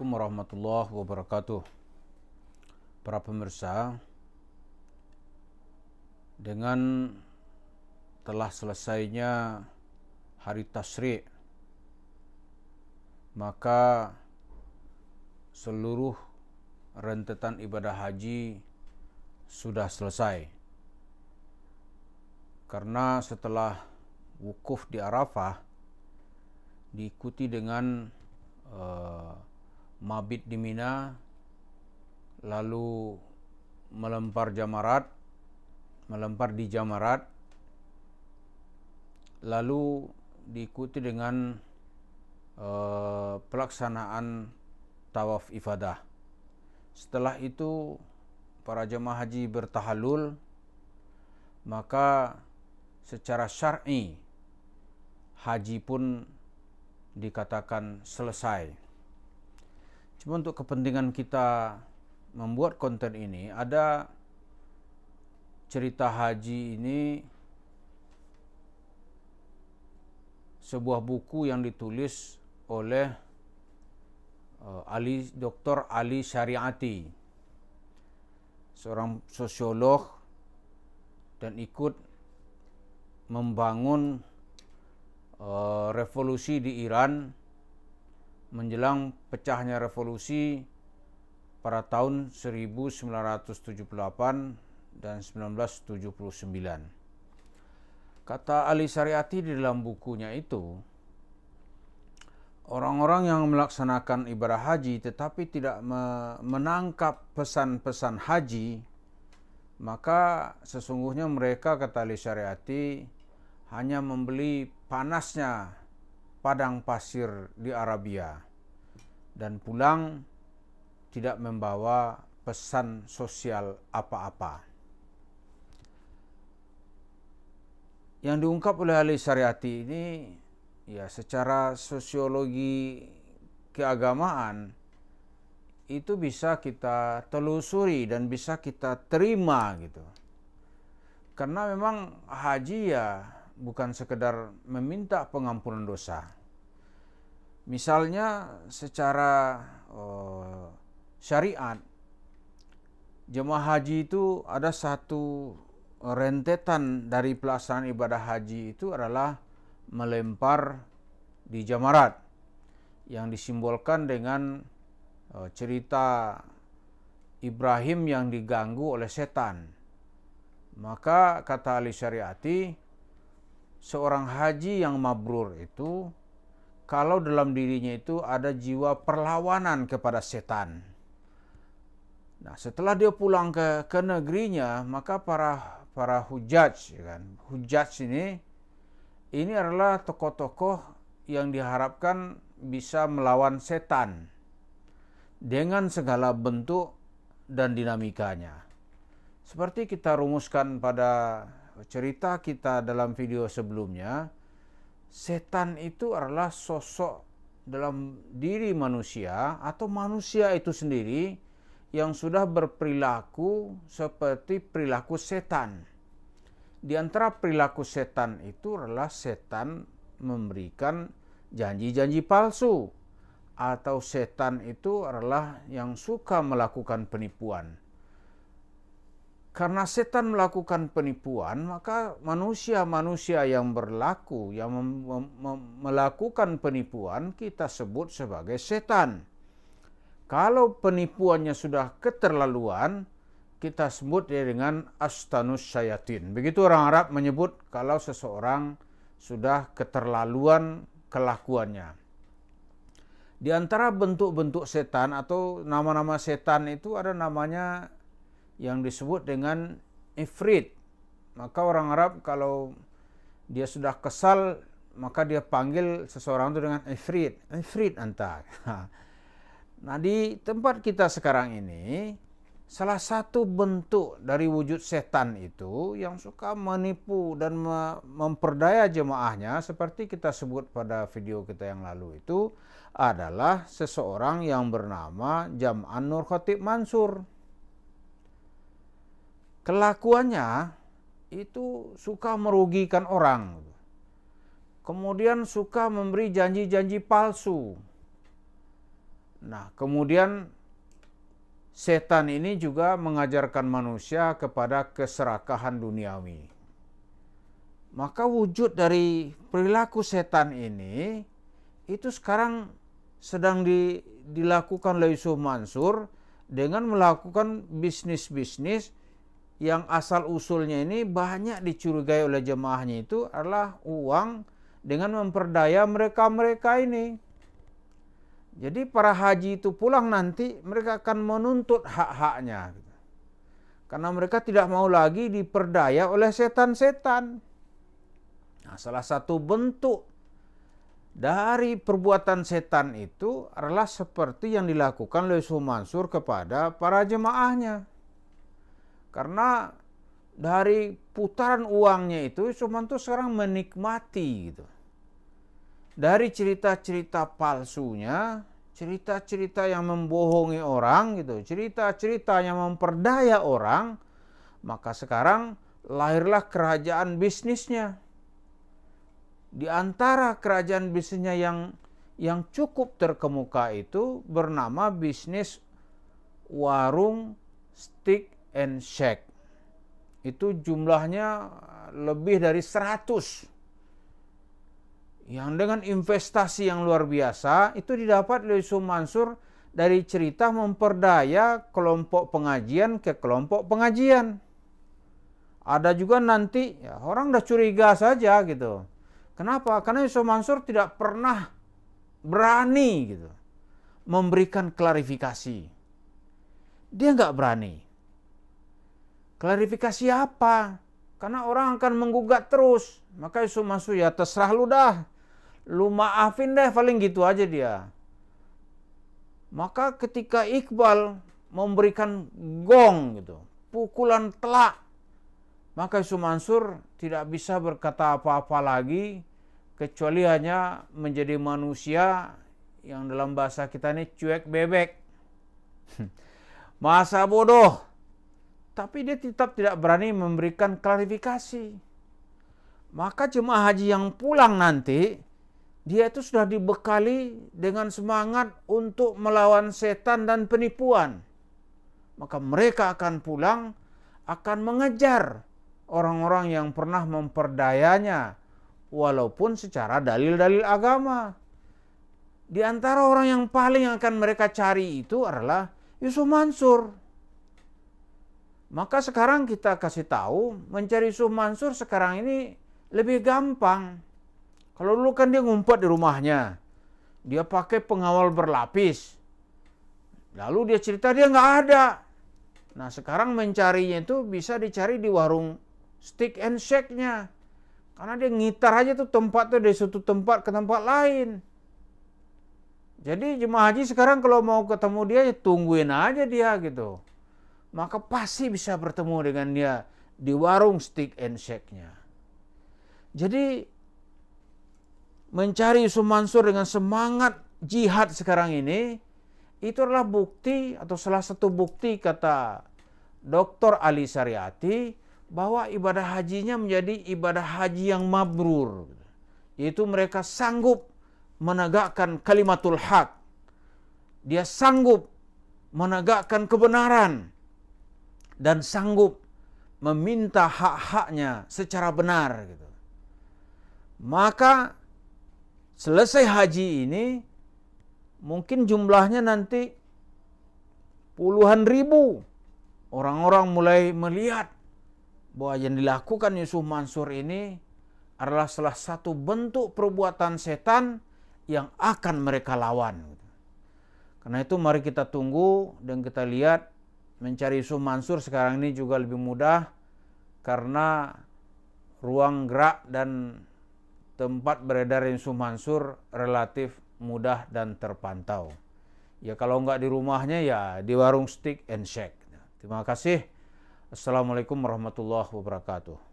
Assalamualaikum warahmatullahi wabarakatuh. Para pemirsa, dengan telah selesainya hari Tasyrik, maka seluruh rentetan ibadah haji sudah selesai. Karena setelah wukuf di Arafah diikuti dengan mabit di Mina, lalu melempar di jamarat, lalu diikuti dengan pelaksanaan tawaf ifadah. Setelah itu para jemaah haji bertahallul, maka secara syar'i haji pun dikatakan selesai. Cuma untuk kepentingan kita membuat konten ini, ada cerita haji ini sebuah buku yang ditulis oleh Dr. Ali Syariati, seorang sosiolog, dan ikut membangun revolusi di Iran menjelang pecahnya revolusi pada tahun 1978 dan 1979. Kata Ali Syariati di dalam bukunya itu, orang-orang yang melaksanakan ibadah haji tetapi tidak menangkap pesan-pesan haji, maka sesungguhnya mereka, kata Ali Syariati, hanya membeli panasnya padang pasir di Arabia dan pulang tidak membawa pesan sosial apa-apa. Yang diungkap oleh Ali Syariati ini, ya, secara sosiologi keagamaan itu bisa kita telusuri dan bisa kita terima gitu. Karena memang haji ya bukan sekedar meminta pengampunan dosa. Misalnya secara syariat, jemaah haji itu ada satu rentetan dari pelaksanaan ibadah haji itu adalah melempar di jamarat, yang disimbolkan dengan cerita Ibrahim yang diganggu oleh setan. Maka kata Ali Syariati, seorang haji yang mabrur itu, kalau dalam dirinya itu ada jiwa perlawanan kepada setan. Nah, setelah dia pulang ke negerinya, maka para hujaj, kan, hujaj ini adalah tokoh-tokoh yang diharapkan bisa melawan setan dengan segala bentuk dan dinamikanya. Seperti kita rumuskan pada cerita kita dalam video sebelumnya, setan itu adalah sosok dalam diri manusia atau manusia itu sendiri yang sudah berperilaku seperti perilaku setan. Di antara perilaku setan itu adalah setan memberikan janji-janji palsu, atau setan itu adalah yang suka melakukan penipuan. Karena setan melakukan penipuan, maka manusia-manusia yang berlaku, yang melakukan penipuan, kita sebut sebagai setan. Kalau penipuannya sudah keterlaluan, kita sebut dia dengan astanus syayatin. Begitu orang Arab menyebut kalau seseorang sudah keterlaluan kelakuannya. Di antara bentuk-bentuk setan atau nama-nama setan itu ada namanya yang disebut dengan ifrit. Maka orang Arab kalau dia sudah kesal, maka dia panggil seseorang itu dengan ifrit. Ifrit anta. Nah, di tempat kita sekarang ini, salah satu bentuk dari wujud setan itu yang suka menipu dan memperdaya jemaahnya, seperti kita sebut pada video kita yang lalu itu, adalah seseorang yang bernama Jam'an Nur Khatib Mansur. Kelakuannya itu suka merugikan orang, kemudian suka memberi janji-janji palsu, Nah, kemudian setan ini juga mengajarkan manusia kepada keserakahan duniawi. Maka wujud dari perilaku setan ini itu sekarang sedang dilakukan oleh Yusuf Mansur dengan melakukan bisnis-bisnis yang asal-usulnya ini banyak dicurigai oleh jemaahnya itu adalah uang dengan memperdaya mereka-mereka ini. Jadi para haji itu pulang nanti mereka akan menuntut hak-haknya. Karena mereka tidak mau lagi diperdaya oleh setan-setan. Nah, salah satu bentuk dari perbuatan setan itu adalah seperti yang dilakukan oleh Yusuf Mansur kepada para jemaahnya. Karena dari putaran uangnya itu Yusuf Mansur sekarang menikmati gitu. Dari cerita-cerita palsunya, cerita-cerita yang membohongi orang gitu, cerita-cerita yang memperdaya orang, maka sekarang lahirlah kerajaan bisnisnya. Di antara kerajaan bisnisnya yang cukup terkemuka itu bernama bisnis warung steak and shake. Itu jumlahnya lebih dari 100. Yang dengan investasi yang luar biasa itu didapat oleh Yusuf Mansur dari cerita memperdaya kelompok pengajian ke kelompok pengajian. Ada juga nanti ya, orang udah curiga saja gitu. Kenapa? Karena Yusuf Mansur tidak pernah berani gitu memberikan klarifikasi. Dia nggak berani. Klarifikasi apa? Karena orang akan menggugat terus. Maka Yusuf Mansur ya terserah lu dah. Lu maafin deh, paling gitu aja dia. Maka ketika Iqbal memberikan gong gitu, pukulan telak, maka Yusuf Mansur tidak bisa berkata apa-apa lagi kecuali hanya menjadi manusia yang dalam bahasa kita ini cuek bebek. Masa bodoh. Tapi dia tetap tidak berani memberikan klarifikasi. Maka jemaah haji yang pulang nanti, dia itu sudah dibekali dengan semangat untuk melawan setan dan penipuan. Maka mereka akan pulang, akan mengejar orang-orang yang pernah memperdayanya, walaupun secara dalil-dalil agama. Di antara orang yang paling akan mereka cari itu adalah Yusuf Mansur. Maka sekarang kita kasih tahu, mencari Yusuf Mansur sekarang ini lebih gampang. Kalau dulu kan dia ngumpet di rumahnya, dia pakai pengawal berlapis. Lalu dia cerita dia nggak ada. Nah sekarang mencarinya itu bisa dicari di warung steak and shake-nya. Karena dia ngitar aja tuh tempat tuh dari satu tempat ke tempat lain. Jadi jemaah haji sekarang kalau mau ketemu dia ya tungguin aja dia gitu. Maka pasti bisa bertemu dengan dia di warung steak and shake-nya. Jadi mencari Yusuf Mansur dengan semangat jihad sekarang ini, itu adalah bukti atau salah satu bukti kata Dr. Ali Syariati bahwa ibadah hajinya menjadi ibadah haji yang mabrur. Yaitu mereka sanggup menegakkan kalimatul haq. Dia sanggup menegakkan kebenaran dan sanggup meminta hak-haknya secara benar gitu. Maka selesai haji ini mungkin jumlahnya nanti puluhan ribu orang-orang mulai melihat bahwa yang dilakukan Yusuf Mansur ini adalah salah satu bentuk perbuatan setan yang akan mereka lawan. Karena itu mari kita tunggu dan kita lihat mencari Yusuf Mansur sekarang ini juga lebih mudah karena ruang gerak dan tempat beredar Yusuf Mansur relatif mudah dan terpantau. Ya kalau nggak di rumahnya ya di warung steak and shake. Terima kasih. Assalamualaikum warahmatullahi wabarakatuh.